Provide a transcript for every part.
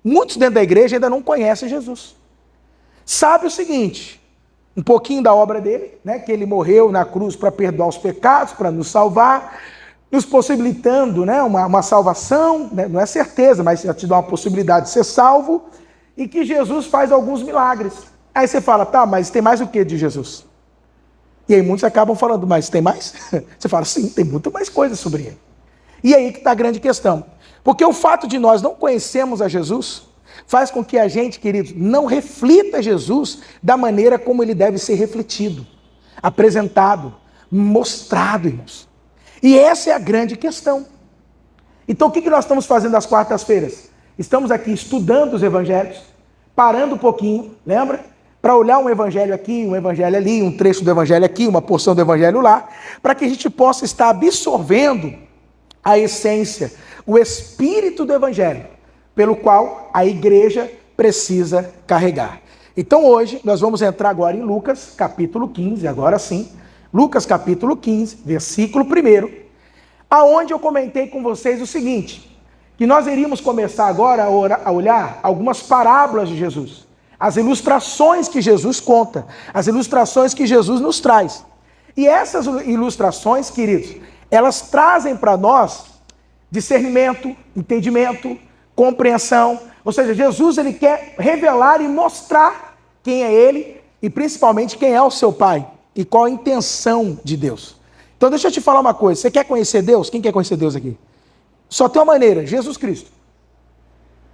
Muitos dentro da igreja ainda não conhecem Jesus. Sabe o seguinte, um pouquinho da obra dele, né, que ele morreu na cruz para perdoar os pecados, para nos salvar, nos possibilitando, né, uma salvação, né, não é certeza, mas já te dá uma possibilidade de ser salvo, e que Jesus faz alguns milagres. Aí você fala, tá, mas tem mais o que de Jesus? E aí muitos acabam falando, mas tem mais? Você fala, sim, tem muito mais coisas sobre ele. E aí que está a grande questão. Porque o fato de nós não conhecermos a Jesus faz com que a gente, queridos, não reflita Jesus da maneira como ele deve ser refletido, apresentado, mostrado, irmãos. E essa é a grande questão. Então o que nós estamos fazendo às quartas-feiras? Estamos aqui estudando os evangelhos, parando um pouquinho, lembra? Para olhar um evangelho aqui, um evangelho ali, um trecho do evangelho aqui, uma porção do evangelho lá, para que a gente possa estar absorvendo a essência, o espírito do evangelho, pelo qual a igreja precisa carregar. Então hoje nós vamos entrar agora em Lucas capítulo 15, agora sim, Lucas capítulo 15, versículo 1, aonde eu comentei com vocês o seguinte, que nós iríamos começar agora a olhar algumas parábolas de Jesus, as ilustrações que Jesus conta, as ilustrações que Jesus nos traz. E essas ilustrações, queridos, elas trazem para nós discernimento, entendimento, compreensão. Ou seja, Jesus ele quer revelar e mostrar quem é ele e principalmente quem é o seu Pai e qual a intenção de Deus. Então deixa eu te falar uma coisa, você quer conhecer Deus? Quem quer conhecer Deus aqui? Só tem uma maneira, Jesus Cristo.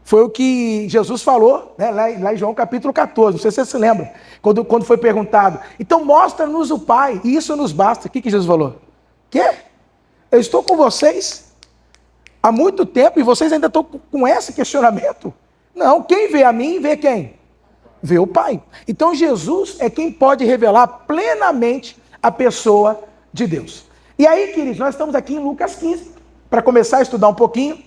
Foi o que Jesus falou, né, lá em João capítulo 14, não sei se você se lembra, quando foi perguntado, então mostra-nos o Pai, e isso nos basta. O que Jesus falou? Quê? Eu estou com vocês há muito tempo e vocês ainda estão com esse questionamento? Não, quem vê a mim, vê quem? Vê o Pai. Então Jesus é quem pode revelar plenamente a pessoa de Deus. E aí, queridos, nós estamos aqui em Lucas 15, para começar a estudar um pouquinho.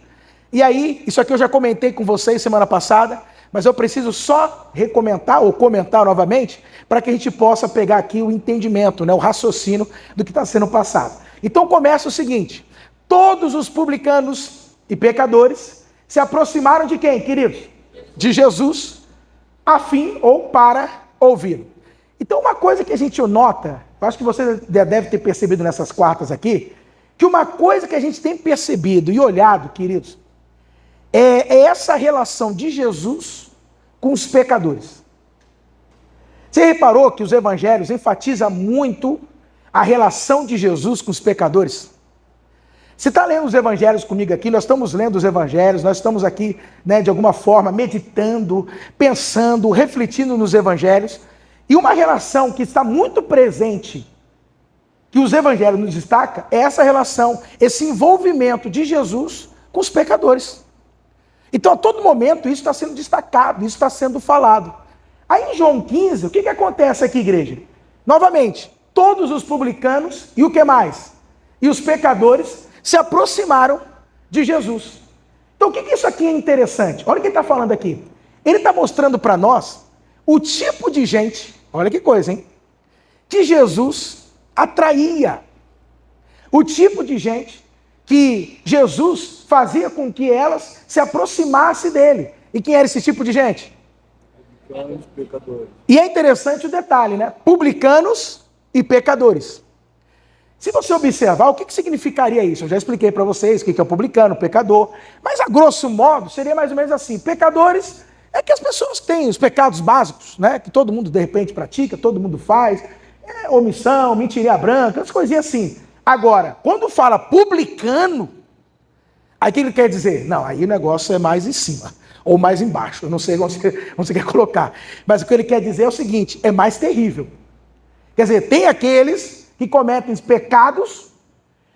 E aí, isso aqui eu já comentei com vocês semana passada, mas eu preciso só recomentar ou comentar novamente, para que a gente possa pegar aqui o entendimento, né, o raciocínio do que está sendo passado. Então começa o seguinte, todos os publicanos e pecadores se aproximaram de quem, queridos? De Jesus, a fim ou para ouvi-lo. Então uma coisa que a gente nota, eu acho que você deve ter percebido nessas quartas aqui, que uma coisa que a gente tem percebido e olhado, queridos, é essa relação de Jesus com os pecadores. Você reparou que os evangelhos enfatizam muito a relação de Jesus com os pecadores? Você está lendo os evangelhos comigo aqui, nós estamos lendo os evangelhos, nós estamos aqui, né, de alguma forma, meditando, pensando, refletindo nos evangelhos, e uma relação que está muito presente, que os evangelhos nos destacam, é essa relação, esse envolvimento de Jesus com os pecadores. Então, a todo momento, isso está sendo destacado, isso está sendo falado. Aí, em João 15, o que acontece aqui, igreja? Novamente, todos os publicanos e o que mais? E os pecadores se aproximaram de Jesus. Então, o que isso aqui é interessante? Olha o que ele está falando aqui. Ele está mostrando para nós o tipo de gente, olha que coisa, hein? Que Jesus atraía. O tipo de gente que Jesus fazia com que elas se aproximassem dele. E quem era esse tipo de gente? E é interessante o detalhe, né? Publicanos e pecadores. Se você observar, o que significaria isso? Eu já expliquei para vocês o que é o publicano, o pecador. Mas, a grosso modo, seria mais ou menos assim. Pecadores é que as pessoas têm os pecados básicos, né? Que todo mundo, de repente, pratica, todo mundo faz. Omissão, mentirinha branca, as coisinhas assim. Agora, quando fala publicano, aí o que ele quer dizer? Não, aí o negócio é mais em cima, ou mais embaixo, eu não sei onde você quer colocar. Mas o que ele quer dizer é o seguinte, é mais terrível. Quer dizer, tem aqueles que cometem pecados,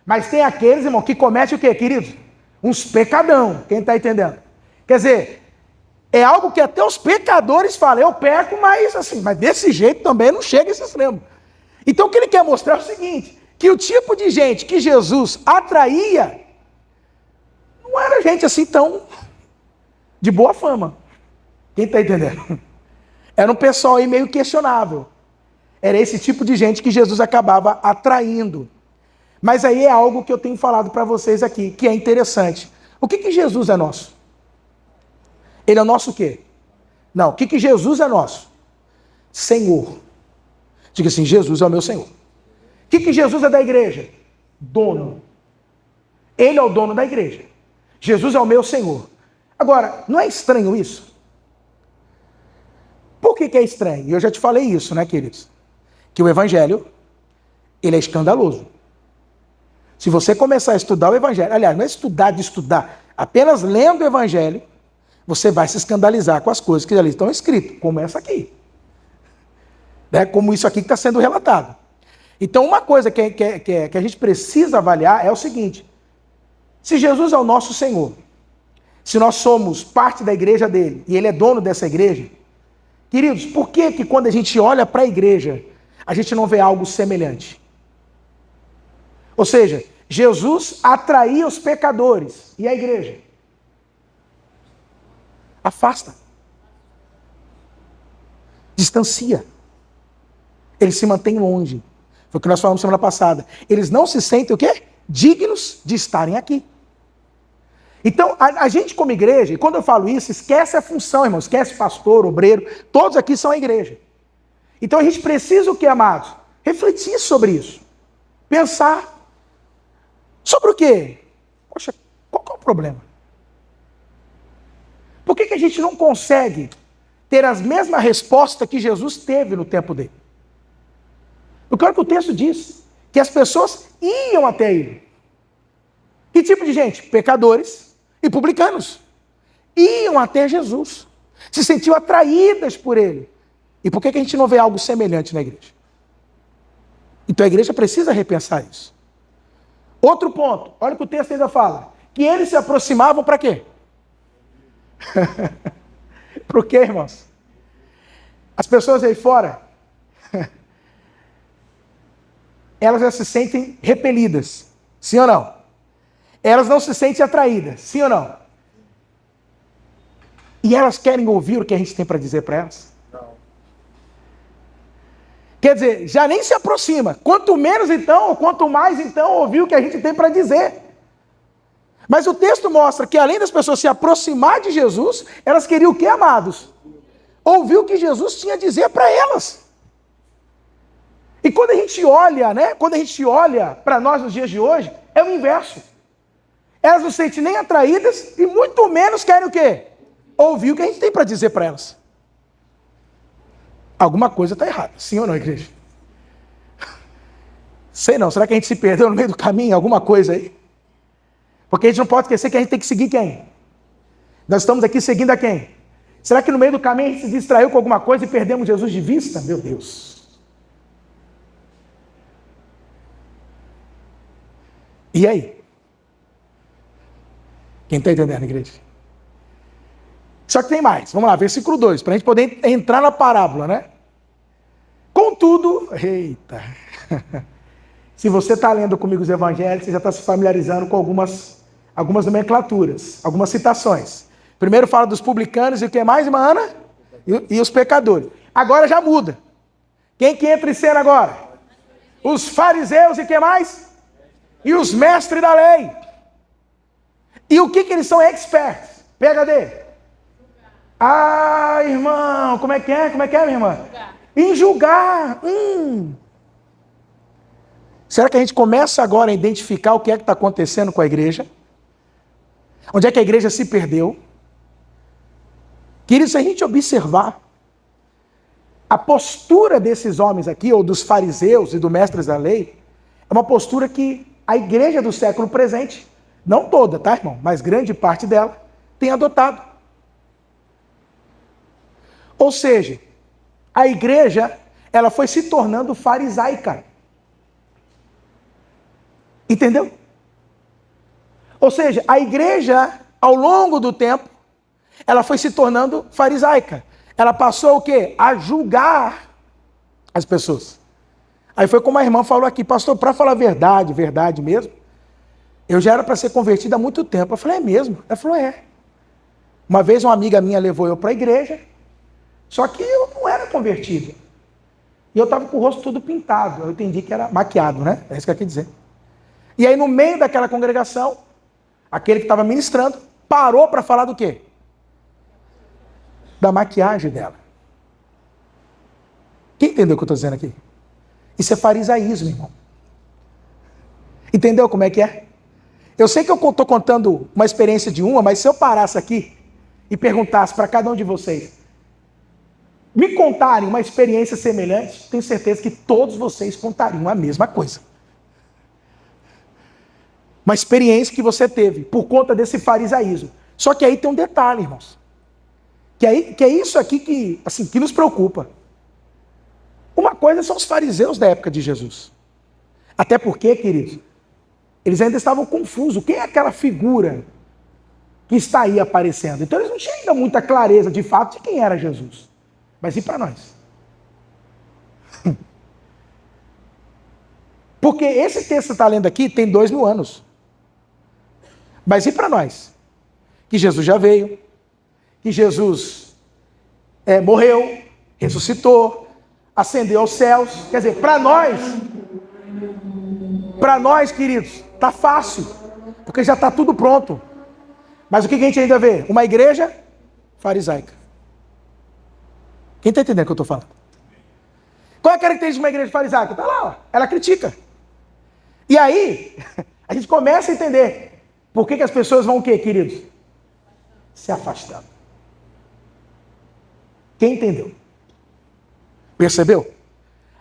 mas tem aqueles, irmão, que cometem o quê, querido? Uns pecadão, quem está entendendo? Quer dizer, é algo que até os pecadores falam, eu peco, mas assim, mas desse jeito também não chega a esse extremo. Então o que ele quer mostrar é o seguinte, que o tipo de gente que Jesus atraía não era gente assim tão de boa fama. Quem está entendendo? Era um pessoal aí meio questionável. Era esse tipo de gente que Jesus acabava atraindo. Mas aí é algo que eu tenho falado para vocês aqui, que é interessante. O que Jesus é nosso? Ele é o nosso o quê? Não, o que Jesus é nosso? Senhor. Diga assim, Jesus é o meu Senhor. O que Jesus é da igreja? Dono. Ele é o dono da igreja. Jesus é o meu Senhor. Agora, não é estranho isso? Por que é estranho? Eu já te falei isso, né, queridos? Que o evangelho, ele é escandaloso. Se você começar a estudar o evangelho, aliás, não é estudar de estudar, apenas lendo o evangelho, você vai se escandalizar com as coisas que ali estão escritas, como essa aqui. Né? Como isso aqui que está sendo relatado. Então, uma coisa que a gente precisa avaliar é o seguinte: se Jesus é o nosso Senhor, se nós somos parte da igreja dele, e ele é dono dessa igreja, queridos, por que quando a gente olha para a igreja, a gente não vê algo semelhante? Ou seja, Jesus atraía os pecadores, e a igreja? Afasta. Distancia. Eles se mantêm longe. Foi o que nós falamos semana passada. Eles não se sentem o quê? Dignos de estarem aqui. Então, a gente como igreja, e quando eu falo isso, esquece a função, irmão. Esquece pastor, obreiro. Todos aqui são a igreja. Então a gente precisa o quê, amados? Refletir sobre isso. Pensar. Sobre o quê? Poxa, qual que é o problema? Por que a gente não consegue ter as mesmas respostas que Jesus teve no tempo dele? Porque olha o que o texto diz, que as pessoas iam até ele. Que tipo de gente? Pecadores e publicanos. Iam até Jesus. Se sentiam atraídas por ele. E por que a gente não vê algo semelhante na igreja? Então a igreja precisa repensar isso. Outro ponto, olha o que o texto ainda fala. Que eles se aproximavam para quê? Por quê, irmãos? As pessoas aí fora, elas já se sentem repelidas. Sim ou não? Elas não se sentem atraídas. Sim ou não? E elas querem ouvir o que a gente tem para dizer para elas? Não. Quer dizer, já nem se aproxima. Quanto menos então, ou quanto mais então, ouvir o que a gente tem para dizer. Mas o texto mostra que além das pessoas se aproximar de Jesus, elas queriam o que, amados? Ouvir o que Jesus tinha a dizer para elas. E quando a gente olha, né? Quando a gente olha para nós nos dias de hoje, é o inverso. Elas não se sentem nem atraídas e muito menos querem o quê? Ouvir o que a gente tem para dizer para elas. Alguma coisa está errada. Sim ou não, igreja? Sei não. Será que a gente se perdeu no meio do caminho? Alguma coisa aí? Porque a gente não pode esquecer que a gente tem que seguir quem? Nós estamos aqui seguindo a quem? Será que no meio do caminho a gente se distraiu com alguma coisa e perdemos Jesus de vista? Meu Deus. E aí? Quem está entendendo, igreja? Só que tem mais. Vamos lá, versículo 2, para a gente poder entrar na parábola, né? Contudo, eita, se você está lendo comigo os evangelhos, você já está se familiarizando com algumas nomenclaturas, algumas citações. Primeiro fala dos publicanos e o que mais, irmã Ana? E os pecadores. Agora já muda. Quem que entra em cena agora? Os fariseus e o que mais? E os mestres da lei. E o que eles são experts? PhD. Ah, irmão, como é que é? Como é que é, minha irmã? Em julgar. Será que a gente começa agora a identificar o que é que está acontecendo com a igreja? Onde é que a igreja se perdeu? Querido, se a gente observar a postura desses homens aqui, ou dos fariseus e dos mestres da lei, é uma postura que a igreja do século presente, não toda, tá, irmão? Mas grande parte dela, tem adotado. Ou seja, a igreja, ela foi se tornando farisaica. Entendeu? Ou seja, a igreja, ao longo do tempo, ela foi se tornando farisaica. Ela passou o quê? A julgar as pessoas. Aí foi como a irmã falou aqui, pastor, para falar a verdade, verdade mesmo, eu já era para ser convertida há muito tempo. Eu falei, é mesmo? Ela falou, é. Uma vez uma amiga minha levou eu para a igreja, só que eu não era convertido. E eu estava com o rosto todo pintado. Eu entendi que era maquiado, né? É isso que eu quis dizer. E aí no meio daquela congregação, aquele que estava ministrando, parou para falar do quê? da maquiagem dela. Quem entendeu o que eu estou dizendo aqui? Isso é farisaísmo, irmão. Entendeu como é que é? Eu sei que eu estou contando uma experiência de uma, mas se eu parasse aqui e perguntasse para cada um de vocês, me contarem uma experiência semelhante, tenho certeza que todos vocês contariam a mesma coisa. Uma experiência que você teve por conta desse farisaísmo. Só que aí tem um detalhe, irmãos. Que é isso aqui que nos preocupa. Uma coisa são os fariseus da época de Jesus. Até porque, queridos, eles ainda estavam confusos. Quem é aquela figura que está aí aparecendo? Então eles não tinham ainda muita clareza, de fato, de quem era Jesus. Mas e para nós? Porque esse texto que você está lendo aqui tem 2000 anos. Mas e para nós? Que Jesus já veio, que Jesus morreu, ressuscitou, ascendeu aos céus. Quer dizer, para nós, queridos, está fácil, porque já está tudo pronto. Mas o que a gente ainda vê? Uma igreja farisaica. Quem está entendendo o que eu estou falando? Qual é a característica de uma igreja farisaica? Está lá, ó. Ela critica. E aí, a gente começa a entender por que as pessoas vão o quê, queridos? Se afastando. Quem entendeu? Percebeu?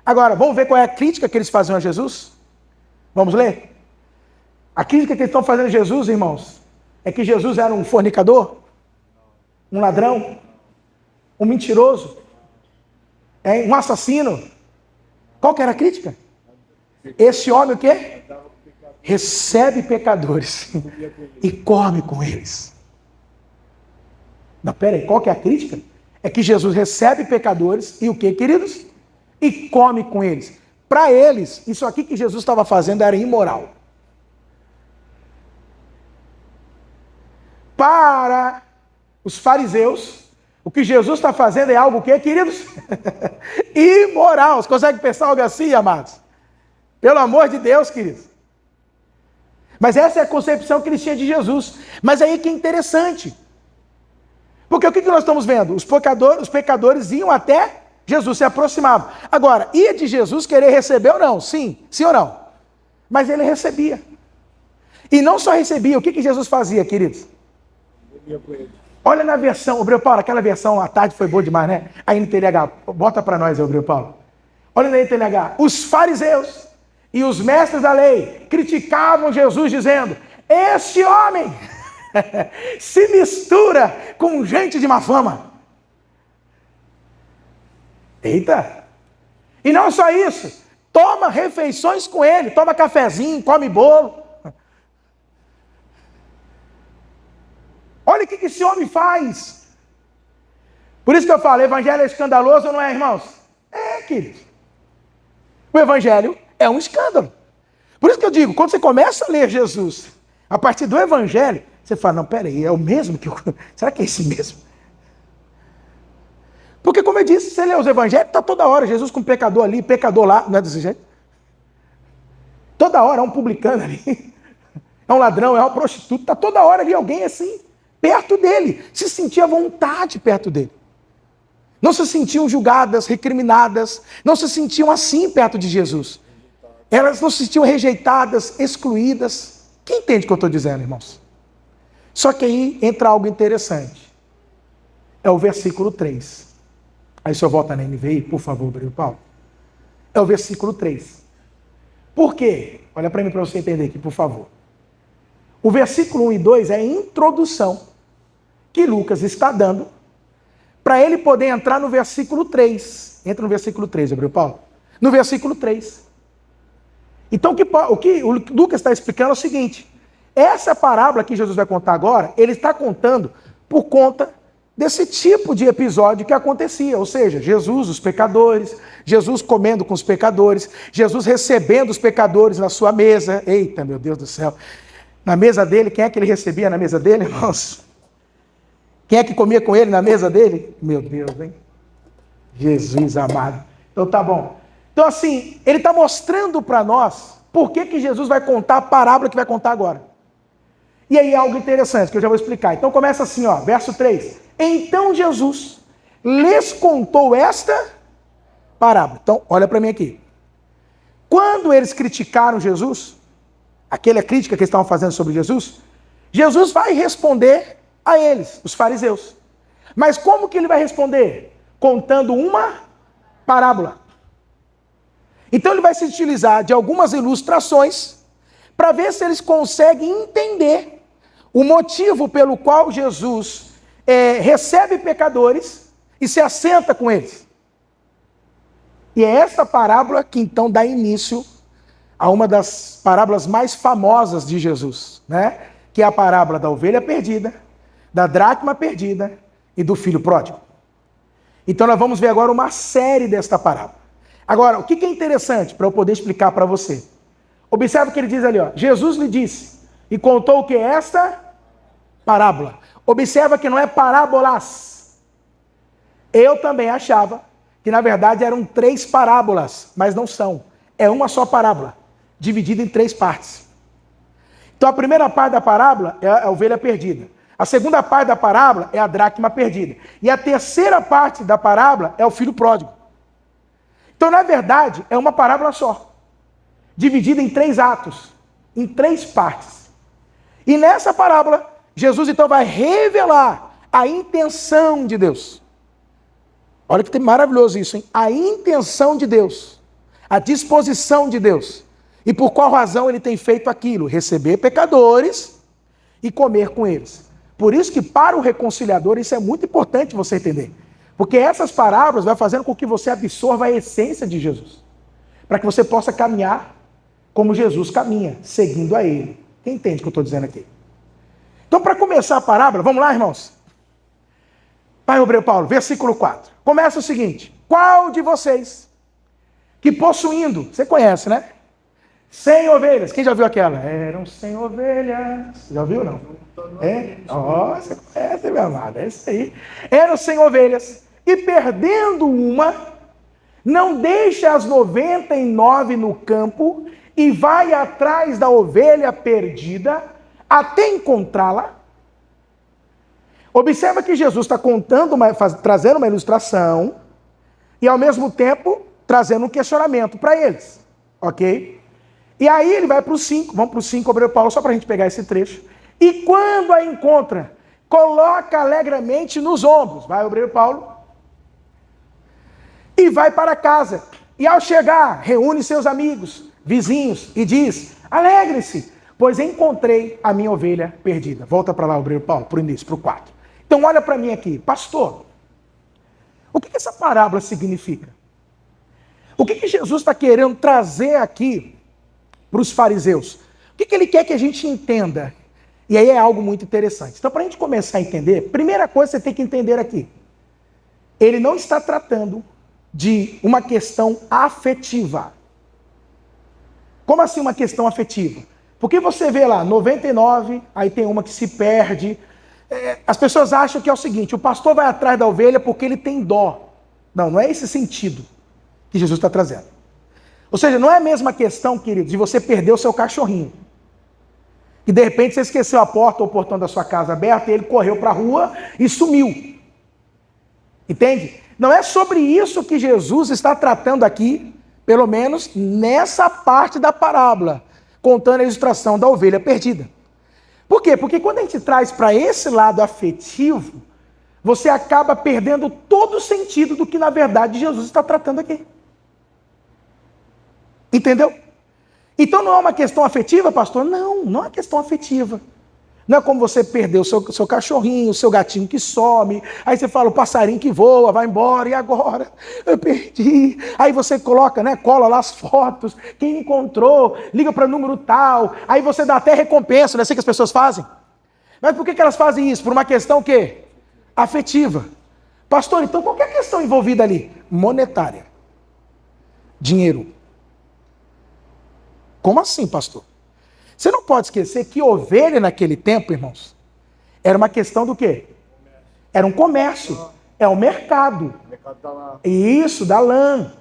Agora, vamos ver qual é a crítica que eles faziam a Jesus? Vamos ler? A crítica que eles estão fazendo a Jesus, irmãos, é que Jesus era um fornicador, um ladrão, um mentiroso, um assassino. Qual que era a crítica? Esse homem o quê? Recebe pecadores e come com eles. Não, peraí, qual que é a crítica? É que Jesus recebe pecadores e o quê, queridos? E come com eles. Para eles, isso aqui que Jesus estava fazendo era imoral. Para os fariseus, o que Jesus está fazendo é algo o quê, queridos? Imoral. Você consegue pensar algo assim, amados? Pelo amor de Deus, queridos. Mas essa é a concepção que eles tinham de Jesus. Mas aí que é interessante. Porque o que nós estamos vendo? Os pecadores iam até Jesus, se aproximavam. Agora, ia de Jesus querer receber ou não? Sim ou não? Mas ele recebia. E não só recebia, o que Jesus fazia, queridos? Olha na versão, Obreu Paulo, aquela versão à tarde foi boa demais, né? A NTLH, bota para nós, Obreu Paulo. Olha na NTLH, os fariseus e os mestres da lei criticavam Jesus dizendo, este homem se mistura com gente de má fama. Eita! E não só isso, toma refeições com ele, toma cafezinho, come bolo. Olha o que esse homem faz. Por isso que eu falo, o evangelho é escandaloso ou não é, irmãos? É, queridos. O evangelho é um escândalo. Por isso que eu digo, quando você começa a ler Jesus, a partir do evangelho, você fala, não, peraí, é o mesmo que eu... Será que é esse mesmo? Porque, como eu disse, você lê os evangelhos, está toda hora, Jesus com pecador ali, pecador lá, não é desse jeito? Toda hora é um publicano ali, é um ladrão, é um prostituto, está toda hora ali alguém assim, perto dele, se sentia à vontade perto dele. Não se sentiam julgadas, recriminadas, não se sentiam assim perto de Jesus. Elas não se sentiam rejeitadas, excluídas. Quem entende o que eu estou dizendo, irmãos? Só que aí entra algo interessante. É o versículo 3. Aí o senhor volta na NVI, por favor, Obreu Paulo. É o versículo 3. Por quê? Olha para mim para você entender aqui, por favor. O versículo 1 e 2 é a introdução que Lucas está dando para ele poder entrar no versículo 3. Entra no versículo 3, Obreu Paulo. No versículo 3. Então o que o Lucas está explicando é o seguinte. Essa parábola que Jesus vai contar agora, ele está contando por conta desse tipo de episódio que acontecia, ou seja, Jesus, os pecadores, Jesus comendo com os pecadores, Jesus recebendo os pecadores na sua mesa. Eita, meu Deus do céu! Na mesa dele, quem é que ele recebia na mesa dele, irmãos? Quem é que comia com ele na mesa dele? Meu Deus, hein? Jesus amado. Então tá bom. Então assim, ele está mostrando para nós por que Jesus vai contar a parábola que vai contar agora. E aí é algo interessante que eu já vou explicar. Então começa assim, ó, verso 3. Então Jesus lhes contou esta parábola. Então, olha para mim aqui. Quando eles criticaram Jesus, aquela crítica que eles estavam fazendo sobre Jesus, Jesus vai responder a eles, os fariseus. Mas como que ele vai responder? Contando uma parábola. Então ele vai se utilizar de algumas ilustrações para ver se eles conseguem entender o motivo pelo qual Jesus recebe pecadores e se assenta com eles. E é essa parábola que então dá início a uma das parábolas mais famosas de Jesus, né? Que é a parábola da ovelha perdida, da dracma perdida e do filho pródigo. Então nós vamos ver agora uma série desta parábola. Agora, o que é interessante para eu poder explicar para você? Observe o que ele diz ali, ó. Jesus lhe disse e contou o que é esta parábola. Observa que não é parábolas. Eu também achava que na verdade eram 3 parábolas, mas não são. É uma só parábola, dividida em 3 partes. Então a primeira parte da parábola é a ovelha perdida. A segunda parte da parábola é a dracma perdida. E a terceira parte da parábola é o filho pródigo. Então, na verdade, é uma parábola só, dividida em 3 atos, em 3 partes. E nessa parábola, Jesus então vai revelar a intenção de Deus. Olha que maravilhoso isso, hein? A intenção de Deus, a disposição de Deus. E por qual razão ele tem feito aquilo? Receber pecadores e comer com eles. Por isso que para o reconciliador isso é muito importante você entender. Porque essas parábolas vão fazendo com que você absorva a essência de Jesus. Para que você possa caminhar como Jesus caminha, seguindo a Ele. Quem entende o que eu estou dizendo aqui? Então, para começar a parábola, vamos lá, irmãos? Pai Obreiro Paulo, versículo 4. Começa o seguinte: qual de vocês que possuindo, você conhece, né? 100 ovelhas. Quem já viu aquela? Eram 100 ovelhas. Já viu, não? É? Ó, você conhece, meu amado. É isso aí. Eram 100 ovelhas. E perdendo uma, não deixa as 99 no campo e vai atrás da ovelha perdida até encontrá-la. Observa que Jesus está trazendo uma ilustração e ao mesmo tempo trazendo um questionamento para eles. Ok? E aí ele vai para os 5, vamos para os 5, Obreiro Paulo, só para a gente pegar esse trecho. E quando a encontra, coloca alegremente nos ombros, vai Obreiro Paulo, e vai para casa. E ao chegar, reúne seus amigos, vizinhos, e diz: alegre-se, pois encontrei a minha ovelha perdida. Volta para lá, Obreiro Paulo, para o início, para o 4. Então olha para mim aqui, pastor, o que essa parábola significa? O que Jesus está querendo trazer aqui para os fariseus? O que ele quer que a gente entenda? E aí é algo muito interessante. Então, para a gente começar a entender, primeira coisa que você tem que entender aqui: ele não está tratando de uma questão afetiva. Como assim uma questão afetiva? Porque você vê lá, 99, aí tem uma que se perde. As pessoas acham que é o seguinte: o pastor vai atrás da ovelha porque ele tem dó. Não, não é esse sentido que Jesus está trazendo. Ou seja, não é a mesma questão, querido, de você perder o seu cachorrinho. E de repente você esqueceu a porta ou o portão da sua casa aberto e ele correu para a rua e sumiu. Entende? Não é sobre isso que Jesus está tratando aqui, pelo menos nessa parte da parábola, contando a ilustração da ovelha perdida. Por quê? Porque quando a gente traz para esse lado afetivo, você acaba perdendo todo o sentido do que na verdade Jesus está tratando aqui. Entendeu? Então não é uma questão afetiva, pastor? Não, não é questão afetiva. Não é como você perder o seu cachorrinho, o seu gatinho que some, aí você fala o passarinho que voa, vai embora, e agora? Eu perdi. Aí você coloca, né, cola lá as fotos, quem encontrou, liga para número tal, aí você dá até recompensa, não é assim que as pessoas fazem? Mas por que elas fazem isso? Por uma questão o quê? Afetiva. Pastor, então qual que é a questão envolvida ali? Monetária. Dinheiro. Como assim, pastor? Você não pode esquecer que ovelha naquele tempo, irmãos, era uma questão do quê? Era um comércio. É um mercado. Da lã. Isso, da lã.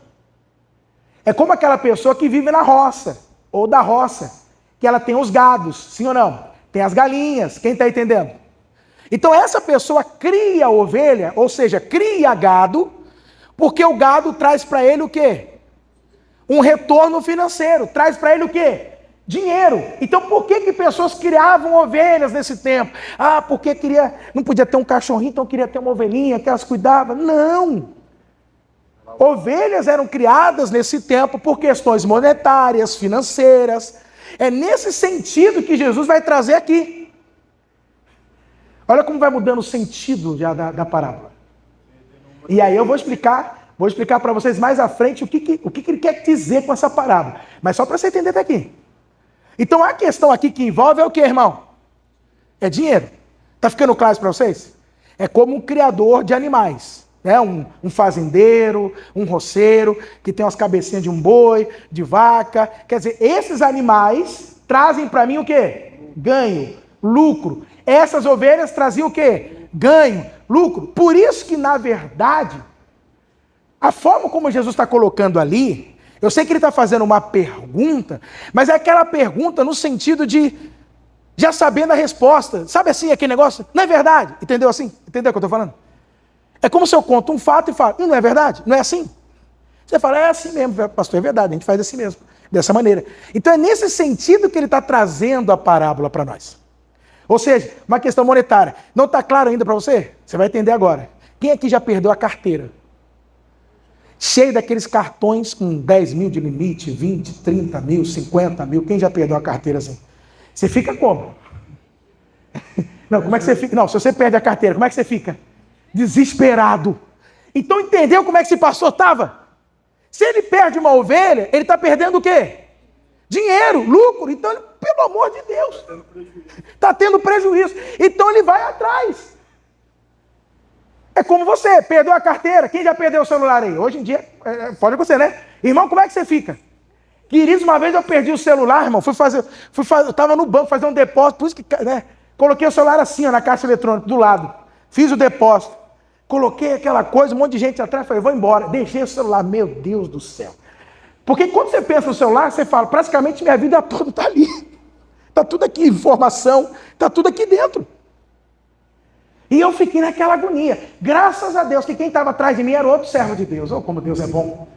É como aquela pessoa que vive na roça, ou da roça, que ela tem os gados, sim ou não? Tem as galinhas, quem está entendendo? Então essa pessoa cria ovelha, ou seja, cria gado, porque o gado traz para ele o quê? Um retorno financeiro, traz para ele o quê? Dinheiro. Então por que pessoas criavam ovelhas nesse tempo? Ah, porque não podia ter um cachorrinho, então queria ter uma ovelhinha que elas cuidavam. Não! Ovelhas eram criadas nesse tempo por questões monetárias, financeiras. É nesse sentido que Jesus vai trazer aqui. Olha como vai mudando o sentido da parábola. E aí eu vou explicar para vocês mais à frente o que ele quer dizer com essa parábola. Mas só para você entender até aqui. Então a questão aqui que envolve é o que, irmão? É dinheiro. Tá ficando claro isso para vocês? É como um criador de animais. Né? Um fazendeiro, um roceiro, que tem umas cabecinhas de um boi, de vaca. Quer dizer, esses animais trazem para mim o quê? Ganho, lucro. Essas ovelhas traziam o quê? Ganho, lucro. Por isso que, na verdade, a forma como Jesus está colocando ali, eu sei que ele está fazendo uma pergunta, mas é aquela pergunta no sentido de já sabendo a resposta. Sabe assim, aquele negócio? Não é verdade? Entendeu assim? Entendeu o que eu estou falando? É como se eu conto um fato e falo, não é verdade? Não é assim? Você fala, é assim mesmo, pastor, é verdade, a gente faz assim mesmo, dessa maneira. Então é nesse sentido que ele está trazendo a parábola para nós. Ou seja, uma questão monetária. Não está claro ainda para você? Você vai entender agora. Quem aqui já perdeu a carteira? Cheio daqueles cartões com 10 mil de limite, 20, 30 mil, 50 mil. Quem já perdeu a carteira assim? Você fica como? Não, como é que você fica? Não, se você perde a carteira, como é que você fica? Desesperado. Então entendeu como é que esse pastor estava? Se ele perde uma ovelha, ele está perdendo o quê? Dinheiro, lucro. Então, pelo amor de Deus, está tendo prejuízo. Então ele vai atrás. É como você, perdeu a carteira. Quem já perdeu o celular aí? Hoje em dia, pode acontecer, né? Irmão, como é que você fica? Queridos, uma vez eu perdi o celular, irmão. Eu estava no banco fazer um depósito, por isso que, né? Coloquei o celular assim, ó, na caixa eletrônica, do lado. Fiz o depósito. Coloquei aquela coisa, um monte de gente atrás, falei, vou embora. Deixei o celular, meu Deus do céu. Porque quando você pensa no celular, você fala, praticamente minha vida toda está ali. Está tudo aqui, informação, está tudo aqui dentro. E eu fiquei naquela agonia. Graças a Deus, que quem estava atrás de mim era outro servo de Deus. Oh, como Deus é bom.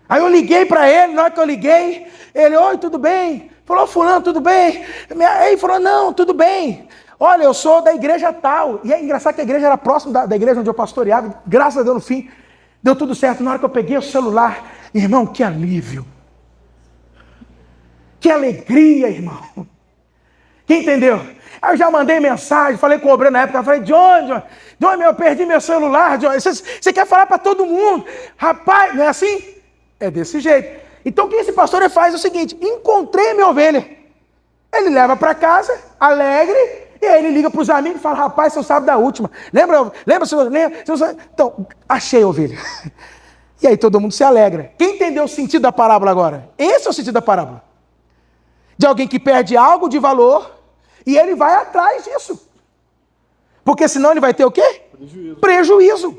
Aí eu liguei para ele, na hora que eu liguei, ele, oi, tudo bem? Falou, fulano, tudo bem? Aí ele falou, não, tudo bem. Olha, eu sou da igreja tal. E é engraçado que a igreja era próxima da igreja onde eu pastoreava. Graças a Deus, no fim, deu tudo certo. Na hora que eu peguei o celular, irmão, que alívio. Que alegria, irmão. Quem entendeu? Aí eu já mandei mensagem, falei com o obreiro na época, falei, John, eu perdi meu celular, John. Você quer falar para todo mundo? Rapaz, não é assim? É desse jeito. Então o que esse pastor faz é o seguinte, encontrei minha ovelha. Ele leva para casa, alegre, e aí ele liga para os amigos e fala, rapaz, você não sabe da última. Lembra? Então, achei a ovelha. E aí todo mundo se alegra. Quem entendeu o sentido da parábola agora? Esse é o sentido da parábola. De alguém que perde algo de valor e ele vai atrás disso. Porque senão ele vai ter o quê? Prejuízo.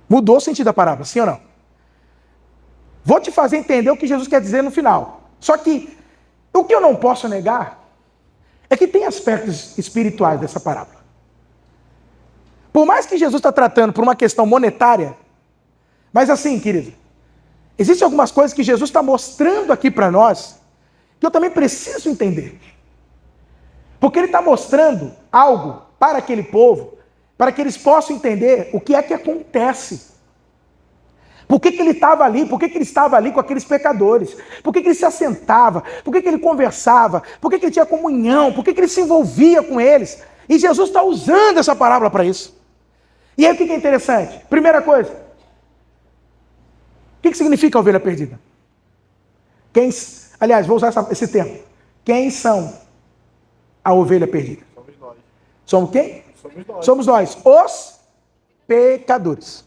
Mudou o sentido da parábola, sim ou não? Vou te fazer entender o que Jesus quer dizer no final. Só que o que eu não posso negar é que tem aspectos espirituais dessa parábola. Por mais que Jesus está tratando por uma questão monetária, mas assim, querido, existem algumas coisas que Jesus está mostrando aqui para nós que eu também preciso entender. Porque ele está mostrando algo para aquele povo, para que eles possam entender o que é que acontece. Por que ele estava ali? Por que ele estava ali com aqueles pecadores? Por que ele se assentava? Por que ele conversava? Por que ele tinha comunhão? Por que ele se envolvia com eles? E Jesus está usando essa parábola para isso. E aí o que é interessante? Primeira coisa, o que significa a ovelha perdida? Aliás, vou usar esse termo. Quem são a ovelha perdida? Somos nós. Somos quem? Somos nós. Somos nós, os pecadores.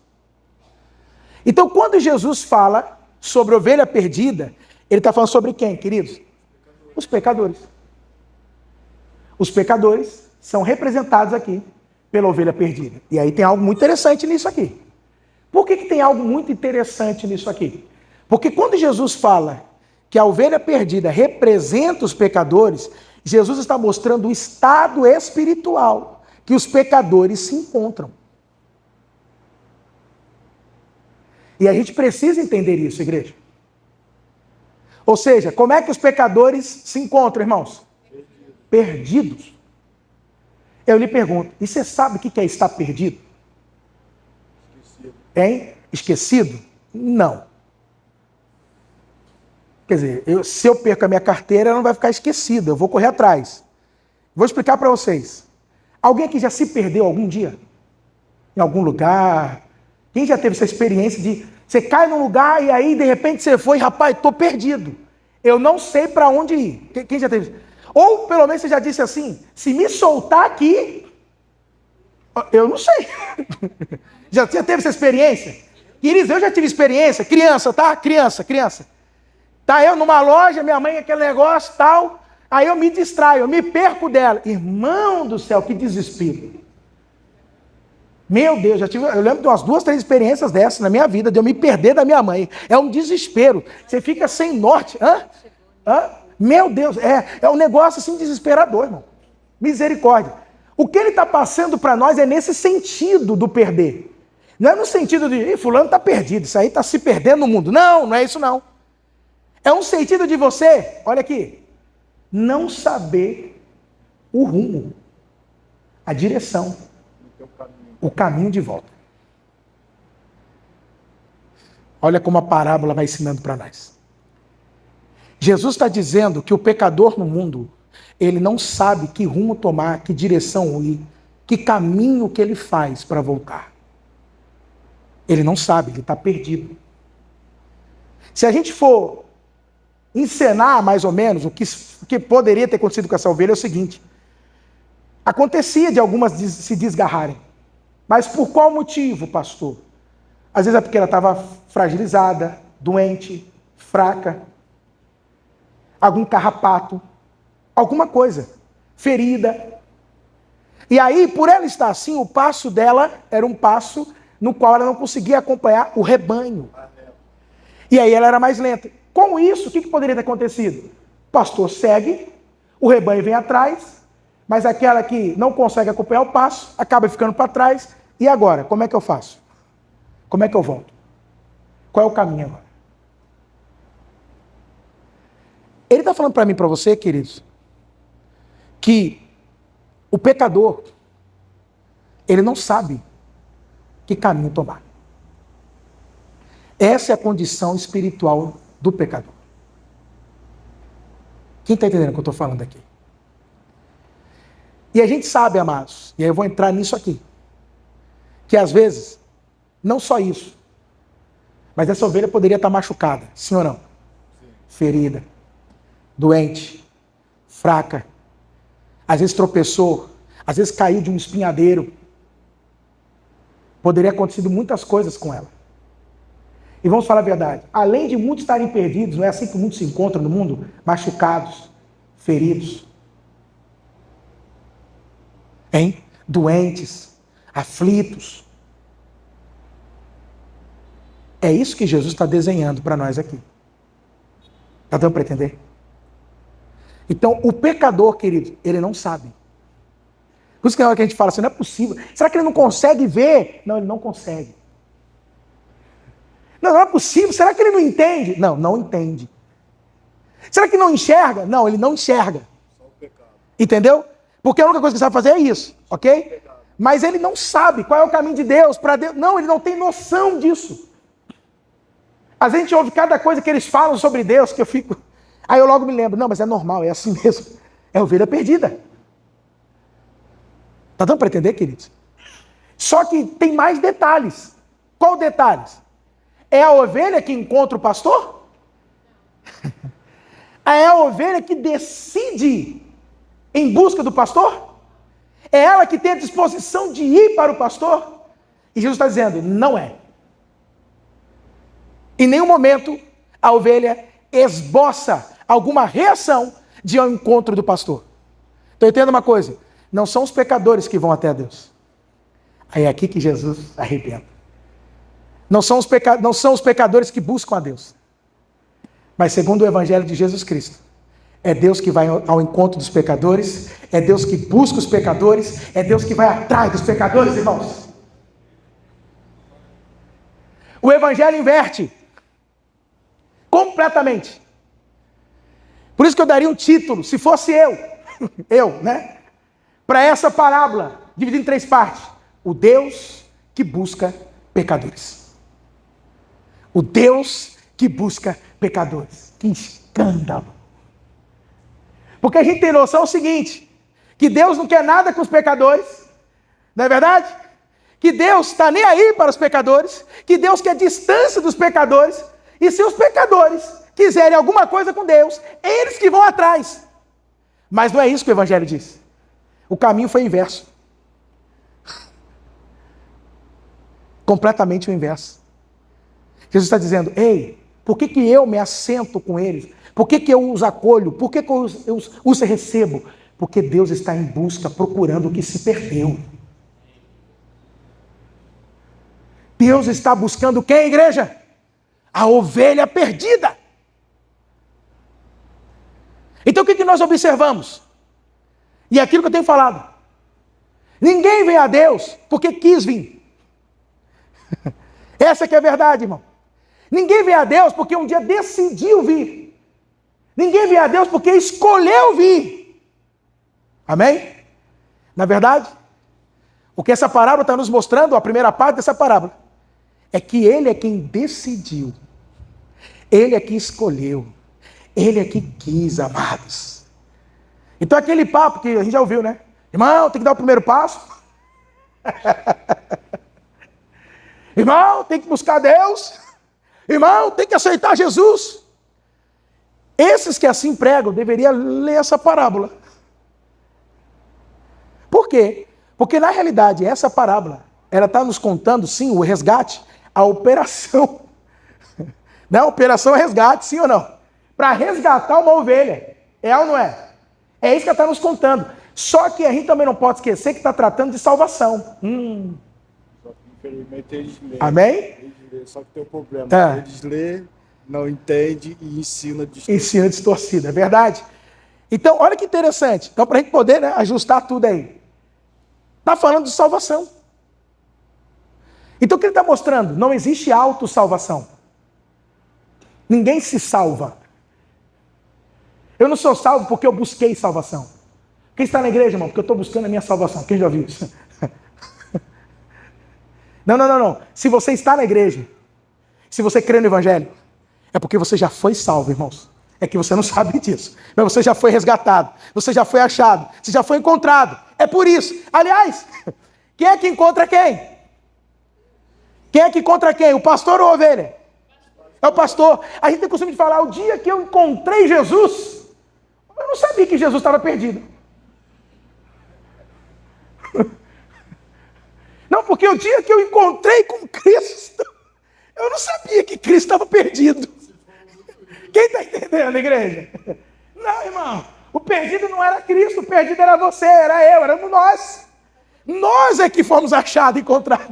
Então, quando Jesus fala sobre ovelha perdida, ele está falando sobre quem, queridos? Os pecadores. Os pecadores são representados aqui pela ovelha perdida. E aí tem algo muito interessante nisso aqui. Por que tem algo muito interessante nisso aqui? Porque quando Jesus fala que a ovelha perdida representa os pecadores, Jesus está mostrando o estado espiritual que os pecadores se encontram. E a gente precisa entender isso, igreja. Ou seja, como é que os pecadores se encontram, irmãos? Perdidos. Eu lhe pergunto, e você sabe o que é estar perdido? Hein? Esquecido? Não. Quer dizer, se eu perco a minha carteira, ela não vai ficar esquecida, eu vou correr atrás. Vou explicar para vocês. Alguém aqui já se perdeu algum dia? Em algum lugar? Quem já teve essa experiência de você cai num lugar e aí de repente você foi, rapaz, estou perdido. Eu não sei para onde ir. Quem já teve? Ou pelo menos você já disse assim, se me soltar aqui, eu não sei. Já teve essa experiência? Queridos, eu já tive experiência, criança, tá? Criança. Tá eu numa loja, minha mãe aquele negócio tal, aí eu me distraio, eu me perco dela. Irmão do céu, que desespero. Meu Deus, eu lembro de umas 2, 3 experiências dessas na minha vida, de eu me perder da minha mãe. É um desespero. Você fica sem norte. Meu Deus, é um negócio assim desesperador, irmão. Misericórdia. O que ele está passando para nós é nesse sentido do perder. Não é no sentido de, fulano está perdido, isso aí está se perdendo no mundo. Não é isso não. É um sentido de você, olha aqui, não saber o rumo, a direção, o caminho de volta. Olha como a parábola vai ensinando para nós. Jesus está dizendo que o pecador no mundo, ele não sabe que rumo tomar, que direção ir, que caminho que ele faz para voltar. Ele não sabe, ele está perdido. Se a gente for encenar mais ou menos o que poderia ter acontecido com essa ovelha é o seguinte. Acontecia de algumas se desgarrarem. Mas por qual motivo, pastor? Às vezes é porque ela estava fragilizada, doente, fraca, algum carrapato, alguma coisa, ferida. E aí, por ela estar assim, o passo dela era um passo no qual ela não conseguia acompanhar o rebanho. E aí ela era mais lenta. Com isso, o que poderia ter acontecido? O pastor segue, o rebanho vem atrás, mas aquela que não consegue acompanhar o passo, acaba ficando para trás. E agora, como é que eu faço? Como é que eu volto? Qual é o caminho agora? Ele está falando para mim e para você, queridos, que o pecador, ele não sabe que caminho tomar. Essa é a condição espiritual do pecador. Quem está entendendo o que eu estou falando aqui? E a gente sabe, amados, e aí eu vou entrar nisso aqui, que às vezes, não só isso, mas essa ovelha poderia estar machucada, sim ou não? Sim. Ferida, doente, fraca, às vezes tropeçou, às vezes caiu de um espinhadeiro. Poderia ter acontecido muitas coisas com ela. E vamos falar a verdade, além de muitos estarem perdidos, não é assim que muitos se encontram no mundo? Machucados, feridos, doentes, aflitos. É isso que Jesus está desenhando para nós aqui. Está dando para entender? Então, o pecador, querido, ele não sabe. Por isso que na hora que a gente fala assim, não é possível. Será que ele não consegue ver? Não, ele não consegue. Não é possível. Será que ele não entende? Não, não entende. Será que não enxerga? Não, ele não enxerga. Só o pecado. Entendeu? Porque a única coisa que ele sabe fazer é isso, ok? Mas ele não sabe qual é o caminho de Deus para Deus. Não, ele não tem noção disso. Às vezes a gente ouve cada coisa que eles falam sobre Deus que eu fico... Aí eu logo me lembro, não, mas é normal, é assim mesmo. É ovelha perdida. Tá dando para entender, queridos? Só que tem mais detalhes. Qual detalhes? É a ovelha que encontra o pastor? É a ovelha que decide em busca do pastor? É ela que tem a disposição de ir para o pastor? E Jesus está dizendo, não é. Em nenhum momento a ovelha esboça alguma reação de ao encontro do pastor. Então entenda uma coisa, não são os pecadores que vão até Deus. Aí é aqui que Jesus arrebenta. Não são os pecadores que buscam a Deus. Mas segundo o Evangelho de Jesus Cristo, É Deus que vai ao encontro dos pecadores, é Deus que busca os pecadores, é Deus que vai atrás dos pecadores, irmãos. O evangelho inverte completamente. Por isso que eu daria um título, se fosse eu, né? Para essa parábola, dividida em 3 partes. O Deus que busca pecadores. O Deus que busca pecadores. Que escândalo. Porque a gente tem noção o seguinte, que Deus não quer nada com os pecadores, não é verdade? Que Deus está nem aí para os pecadores, que Deus quer distância dos pecadores, e se os pecadores quiserem alguma coisa com Deus, é eles que vão atrás. Mas não é isso que o evangelho diz. O caminho foi inverso. Completamente o inverso. Jesus está dizendo, ei, por que eu me assento com eles? Por que eu os acolho? Por que eu os recebo? Porque Deus está em busca, procurando o que se perdeu. Deus está buscando quem, igreja? A ovelha perdida. Então o que nós observamos? E é aquilo que eu tenho falado. Ninguém vem a Deus porque quis vir. Essa que é a verdade, irmão. Ninguém vem a Deus porque um dia decidiu vir. Ninguém vem a Deus porque escolheu vir. Amém? Na verdade, o que essa parábola está nos mostrando, a primeira parte dessa parábola, é que Ele é quem decidiu. Ele é que escolheu. Ele é que quis, amados. Então aquele papo que a gente já ouviu, né? Irmão, tem que dar o primeiro passo. Irmão, tem que buscar Deus. Irmão, tem que aceitar Jesus. Esses que assim pregam, deveriam ler essa parábola. Por quê? Porque na realidade, essa parábola, ela está nos contando, sim, o resgate, a operação. Né? A operação resgate, sim ou não? Para resgatar uma ovelha. É ou não é? É isso que ela está nos contando. Só que a gente também não pode esquecer que está tratando de salvação. Só que infelizmente eles lêem. Amém? Eles lêem, só que tem um problema. É. Eles lêem, não entendem e ensinam distorcido. Ensino distorcido, é verdade? Então, olha que interessante. Então, para a gente poder, né, ajustar tudo aí. Está falando de salvação. Então, o que ele está mostrando? Não existe autossalvação. Ninguém se salva. Eu não sou salvo porque eu busquei salvação. Quem está na igreja, irmão? Porque eu estou buscando a minha salvação. Quem já viu isso? Não. Se você está na igreja, se você crê no evangelho, é porque você já foi salvo, irmãos. É que você não sabe disso. Mas você já foi resgatado. Você já foi achado. Você já foi encontrado. É por isso. Aliás, quem é que encontra quem? Quem é que encontra quem? O pastor ou a ovelha? É o pastor. A gente tem costume de falar, o dia que eu encontrei Jesus, eu não sabia que Jesus estava perdido. Não, porque o dia que eu encontrei com Cristo, eu não sabia que Cristo estava perdido. Quem está entendendo, igreja? Não, irmão. O perdido não era Cristo, o perdido era você, era eu, éramos nós. Nós é que fomos achados, encontrados.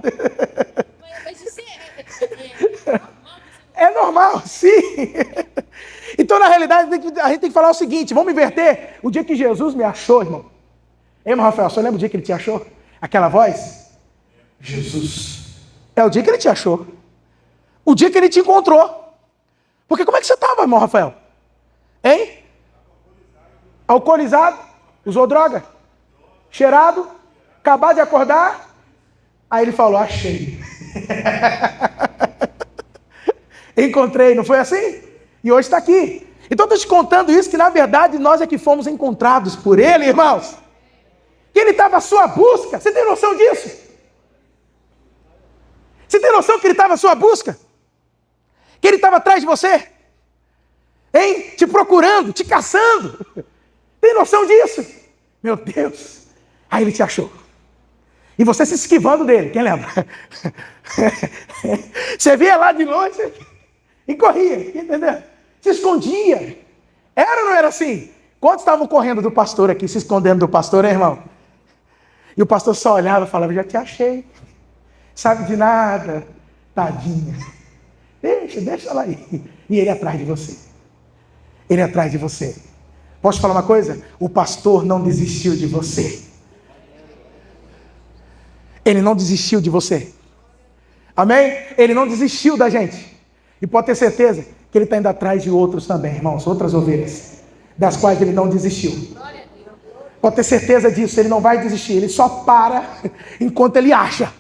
Mas isso é normal? É normal, sim. Então, na realidade, a gente tem que falar o seguinte, vamos inverter. O dia que Jesus me achou, irmão. Ei, irmão Rafael, você lembra o dia que ele te achou? Aquela voz? Jesus. É o dia que ele te achou. O dia que ele te encontrou. Porque como é que você estava, irmão Rafael? Hein? Alcoolizado? Usou droga? Cheirado? Acabado de acordar? Aí ele falou, achei. Encontrei, não foi assim? E hoje está aqui. Então estou te contando isso, que na verdade nós é que fomos encontrados por ele, irmãos. Que ele estava à sua busca. Você tem noção disso? Você tem noção que ele estava à sua busca? Que ele estava atrás de você? Hein? Te procurando, te caçando. Tem noção disso? Meu Deus. Aí ele te achou. E você se esquivando dele, quem lembra? Você via lá de longe e corria, entendeu? Se escondia. Era ou não era assim? Quantos estavam correndo do pastor aqui, se escondendo do pastor, hein, irmão? E o pastor só olhava e falava, já te achei. Sabe de nada, tadinha. Deixa ela aí. E ele atrás de você. Ele atrás de você. Posso te falar uma coisa? O pastor não desistiu de você. Ele não desistiu de você. Amém? Ele não desistiu da gente. E pode ter certeza que ele está indo atrás de outros também, irmãos, outras ovelhas, das quais ele não desistiu. Pode ter certeza disso, ele não vai desistir, ele só para enquanto ele acha.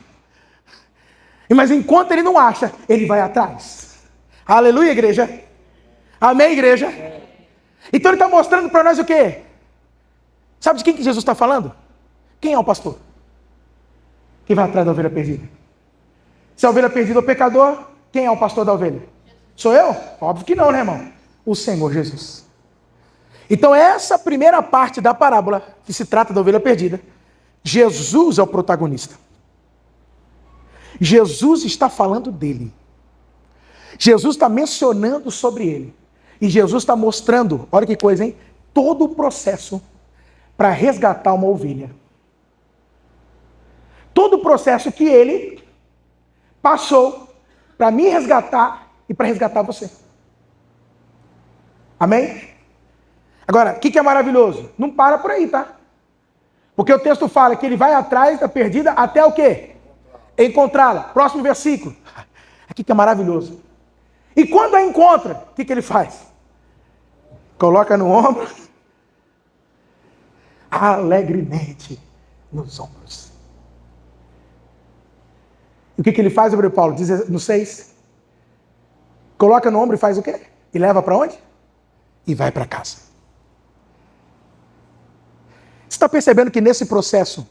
Mas enquanto ele não acha, ele vai atrás. Aleluia, igreja. Amém, igreja. Então ele está mostrando para nós o quê? Sabe de quem que Jesus está falando? Quem é o pastor? Quem vai atrás da ovelha perdida? Se a ovelha perdida é o pecador, quem é o pastor da ovelha? Sou eu? Óbvio que não, né, irmão? O Senhor Jesus. Então essa primeira parte da parábola, que se trata da ovelha perdida, Jesus é o protagonista. Jesus está falando dele. Jesus está mencionando sobre ele. E Jesus está mostrando, olha que coisa, hein? Todo o processo para resgatar uma ovelha. Todo o processo que ele passou para me resgatar e para resgatar você. Amém? Agora, o que é maravilhoso? Não para por aí, tá? Porque o texto fala que ele vai atrás da perdida até o quê? Encontrá-la. Próximo versículo. Aqui que é maravilhoso. E quando a encontra, o que ele faz? Coloca no ombro, alegremente nos ombros. E o que ele faz, Obreiro Paulo? Diz no 6. Coloca no ombro e faz o quê? E leva para onde? E vai para casa. Você está percebendo que nesse processo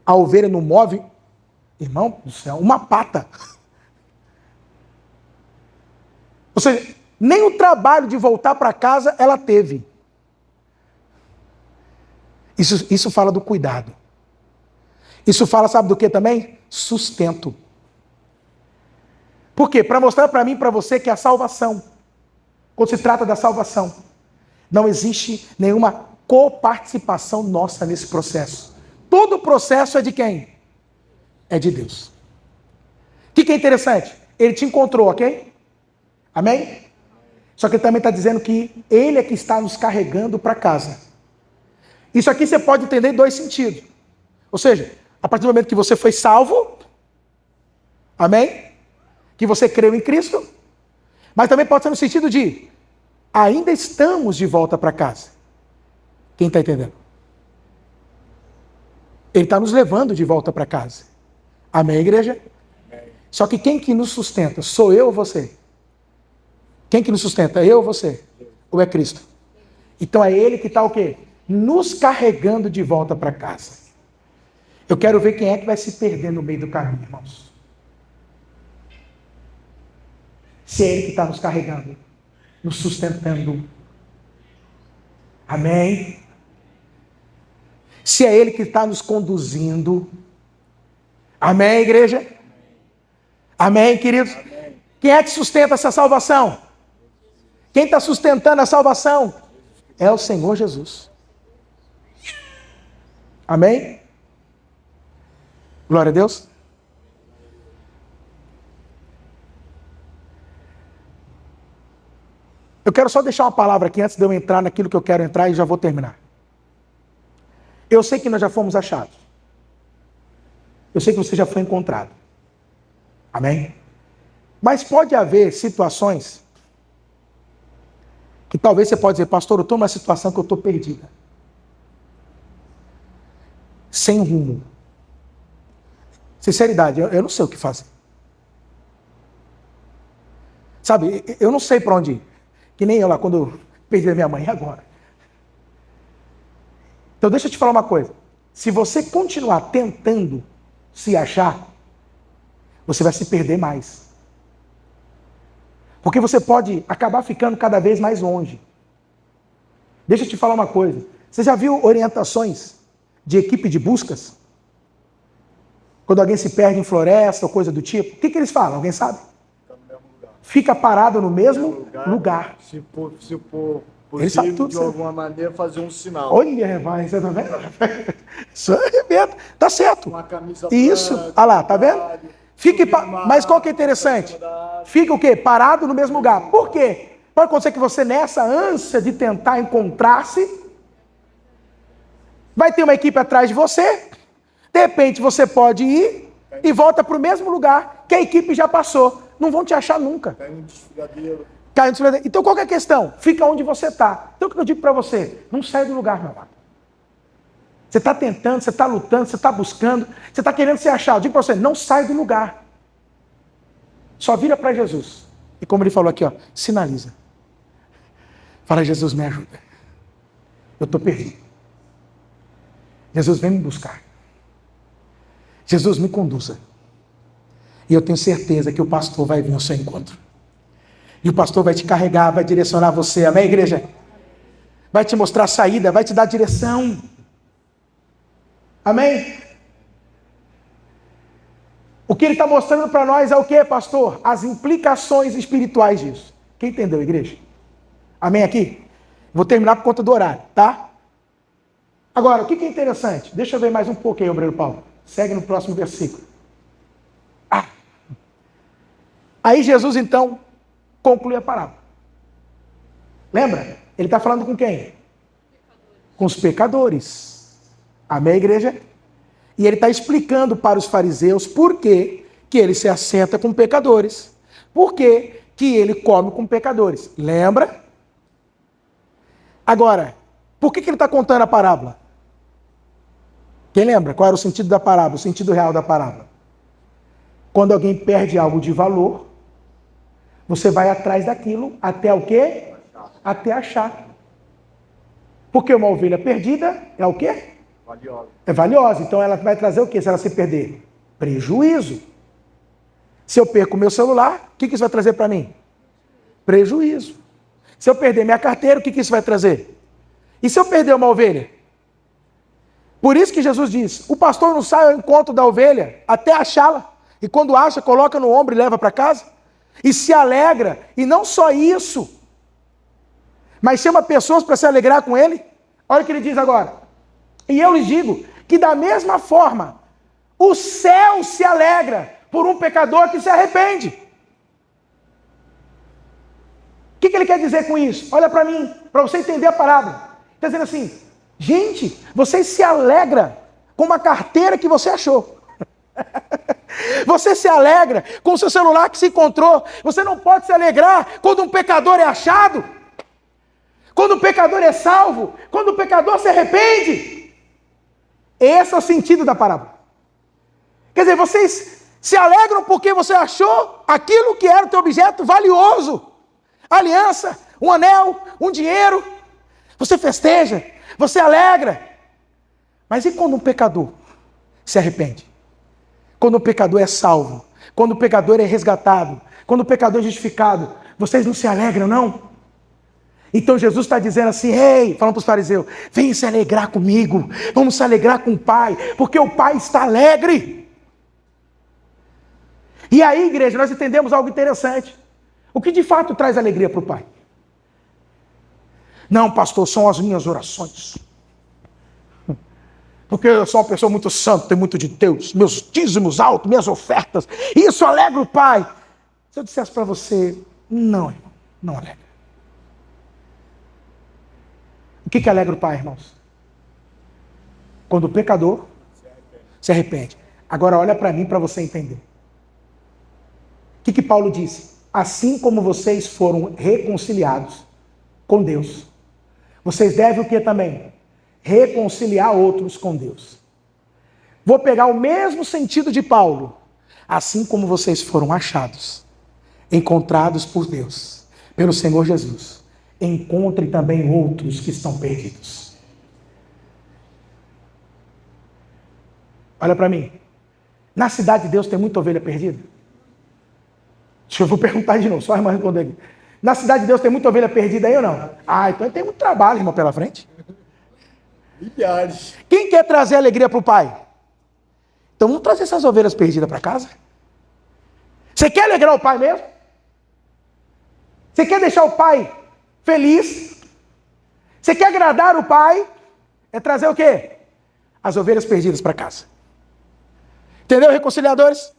a ovelha não move, irmão do céu, uma pata. Ou seja, nem o trabalho de voltar para casa ela teve. Isso fala do cuidado. Isso fala, sabe do que também? Sustento. Por quê? Para mostrar para mim e para você que a salvação, quando se trata da salvação, não existe nenhuma coparticipação nossa nesse processo. Todo o processo é de quem? É de Deus. O que é interessante? Ele te encontrou, ok? Amém? Só que ele também está dizendo que ele é que está nos carregando para casa. Isso aqui você pode entender em dois sentidos. Ou seja, a partir do momento que você foi salvo, amém? Que você creu em Cristo, mas também pode ser no sentido de ainda estamos de volta para casa. Quem está entendendo? Ele está nos levando de volta para casa. Amém, igreja? Amém. Só que quem que nos sustenta? Sou eu ou você? Quem que nos sustenta? Eu ou você? Ou é Cristo? Então é Ele que está o quê? Nos carregando de volta para casa. Eu quero ver quem é que vai se perder no meio do caminho, irmãos. Se é Ele que está nos carregando, nos sustentando. Amém? Se é Ele que está nos conduzindo. Amém, igreja? Amém, queridos? Amém. Quem é que sustenta essa salvação? Quem está sustentando a salvação? É o Senhor Jesus. Amém? Glória a Deus. Eu quero só deixar uma palavra aqui antes de eu entrar naquilo que eu quero entrar e já vou terminar. Eu sei que nós já fomos achados. Eu sei que você já foi encontrado. Amém? Mas pode haver situações que talvez você pode dizer, pastor, eu estou numa situação que eu estou perdida. Sem rumo. Sinceridade, eu não sei o que fazer. Sabe, eu não sei para onde ir. Que nem eu lá, quando eu perdi a minha mãe, agora. Então deixa eu te falar uma coisa. Se você continuar tentando se achar, você vai se perder mais. Porque você pode acabar ficando cada vez mais longe. Deixa eu te falar uma coisa. Você já viu orientações de equipe de buscas? Quando alguém se perde em floresta ou coisa do tipo, o que eles falam? Alguém sabe? Fica parado no mesmo lugar. Se for Ele sabe possível, tudo, de sabe? alguma maneira, fazer um sinal. Olha, vai, você tá vendo? Isso arrebenta. Tá certo. Uma camisa Isso. branca, Olha lá, tá vendo? Fique subir uma mas qual que é árvore, interessante? pra cima da árvore. Fica o quê? Parado no mesmo lugar. Por quê? Pode acontecer que você, nessa ânsia de tentar encontrar-se, vai ter uma equipe atrás de você, de repente você pode ir e volta para o mesmo lugar que a equipe já passou. Não vão te achar nunca. Cai um desfiladeiro. Cai um desfiladeiro. Então qual que é a questão? Fica onde você está. Então o que eu digo para você? Não sai do lugar, meu amado. Você está tentando, você está lutando, você está buscando, você está querendo ser achado. Eu digo para você, não sai do lugar. Só vira para Jesus. E como ele falou aqui, ó, sinaliza. Fala, Jesus, me ajuda. Eu estou perdido. Jesus, vem me buscar. Jesus, me conduza. E eu tenho certeza que o pastor vai vir ao seu encontro. E o pastor vai te carregar, vai direcionar você. Amém, igreja? Vai te mostrar a saída, vai te dar direção. Amém? O que ele está mostrando para nós é o que, pastor? As implicações espirituais disso. Quem entendeu, igreja? Amém aqui? Vou terminar por conta do horário, tá? Agora, o que é interessante? Deixa eu ver mais um pouco aí, obreiro Paulo. Segue no próximo versículo. Aí Jesus, então, conclui a parábola. Lembra? Ele está falando com quem? Com os pecadores. Amém, igreja? E ele está explicando para os fariseus por que ele se assenta com pecadores. Por que ele come com pecadores. Lembra? Agora, por que ele está contando a parábola? Quem lembra? Qual era o sentido da parábola? O sentido real da parábola? Quando alguém perde algo de valor, você vai atrás daquilo até o quê? Até achar. Porque uma ovelha perdida é o quê? Valiosa. É valiosa. Então ela vai trazer o quê se ela se perder? Prejuízo. Se eu perco o meu celular, o que isso vai trazer para mim? Prejuízo. Se eu perder minha carteira, o que isso vai trazer? E se eu perder uma ovelha? Por isso que Jesus diz, o pastor não sai ao encontro da ovelha até achá-la. E quando acha, coloca no ombro e leva para casa. E se alegra. E não só isso, mas chama pessoas para se alegrar com ele. Olha o que ele diz agora. E eu lhes digo que da mesma forma, o céu se alegra por um pecador que se arrepende. O que ele quer dizer com isso? Olha para mim, para você entender a parábola. Está dizendo assim, gente, você se alegra com uma carteira que você achou. Você se alegra com o seu celular que se encontrou. Você não pode se alegrar quando um pecador é achado, quando o pecador é salvo, quando o pecador se arrepende. Esse é o sentido da parábola. Quer dizer, vocês se alegram porque você achou aquilo que era o teu objeto valioso. Aliança, um anel, um dinheiro. Você festeja, você alegra. Mas e quando um pecador se arrepende? Quando o pecador é salvo, quando o pecador é resgatado, quando o pecador é justificado, vocês não se alegram, não? Então Jesus está dizendo assim, ei, falando para os fariseus, venha se alegrar comigo, vamos se alegrar com o Pai, porque o Pai está alegre. E aí, igreja, nós entendemos algo interessante. O que de fato traz alegria para o Pai? Não, pastor, são as minhas orações. Porque eu sou uma pessoa muito santa, tenho muito de Deus, meus dízimos altos, minhas ofertas, isso alegra o Pai. Se eu dissesse para você, não, irmão, não alegra. O que alegra o Pai, irmãos? Quando o pecador se arrepende. Agora olha para mim para você entender. O que Paulo disse? Assim como vocês foram reconciliados com Deus, vocês devem o que também? Reconciliar outros com Deus. Vou pegar o mesmo sentido de Paulo. Assim como vocês foram achados, encontrados por Deus, pelo Senhor Jesus, encontrem também outros que estão perdidos. Olha para mim. Na cidade de Deus tem muita ovelha perdida? Eu vou perguntar de novo, só a irmã responder aqui. Na cidade de Deus tem muita ovelha perdida aí ou não? Então tem muito trabalho, irmão, pela frente. Milhares. Quem quer trazer alegria para o Pai? Então vamos trazer essas ovelhas perdidas para casa. Você quer alegrar o Pai mesmo? Você quer deixar o Pai feliz? Você quer agradar o Pai? É trazer o quê? As ovelhas perdidas para casa. Entendeu, reconciliadores?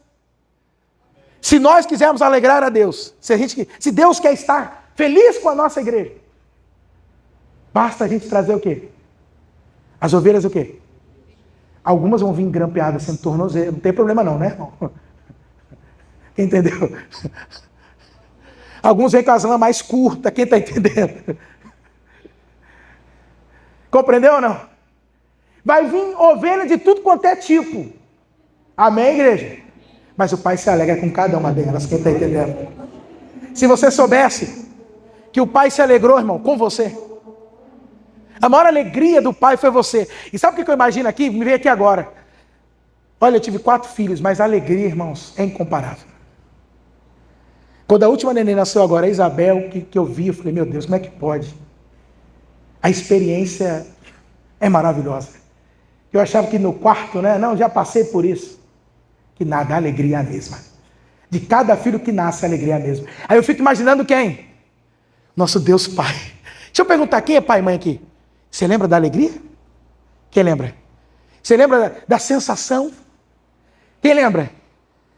Se nós quisermos alegrar a Deus, se Deus quer estar feliz com a nossa igreja. Basta a gente trazer o quê? As ovelhas o quê? Algumas vão vir grampeadas sem tornozelo. Não tem problema não, né, irmão? Entendeu? Alguns vêm com as lãs mais curtas. Quem está entendendo? Compreendeu ou não? Vai vir ovelha de tudo quanto é tipo. Amém, igreja? Mas o Pai se alegra com cada uma delas. Quem está entendendo? Se você soubesse que o Pai se alegrou, irmão, com você. A maior alegria do Pai foi você. E sabe o que eu imagino aqui? Me veio aqui agora. Olha, eu tive 4 filhos, mas a alegria, irmãos, é incomparável. Quando a última neném nasceu agora, a Isabel, que eu vi, eu falei, meu Deus, como é que pode? A experiência é maravilhosa. Eu achava que no quarto, né? Não, já passei por isso. Que nada, a alegria é a mesma. De cada filho que nasce, a alegria é a mesma. Aí eu fico imaginando quem? Nosso Deus Pai. Deixa eu perguntar, quem é pai e mãe aqui? Você lembra da alegria? Quem lembra? Você lembra da sensação? Quem lembra?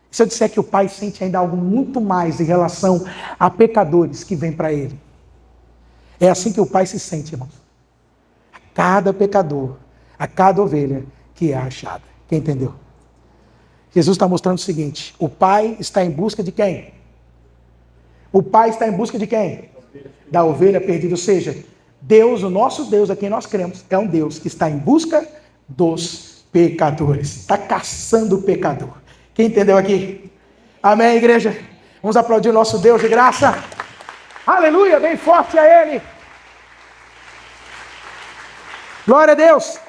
Se eu disser que o Pai sente ainda algo muito mais em relação a pecadores que vêm para Ele. É assim que o Pai se sente, irmãos. A cada pecador, a cada ovelha que é achada. Quem entendeu? Jesus está mostrando o seguinte, o Pai está em busca de quem? O Pai está em busca de quem? Da ovelha perdida, ou seja, Deus, o nosso Deus, a quem nós cremos, é um Deus que está em busca dos pecadores. Está caçando o pecador. Quem entendeu aqui? Amém, igreja? Vamos aplaudir o nosso Deus de graça. Aleluia, bem forte a Ele. Glória a Deus.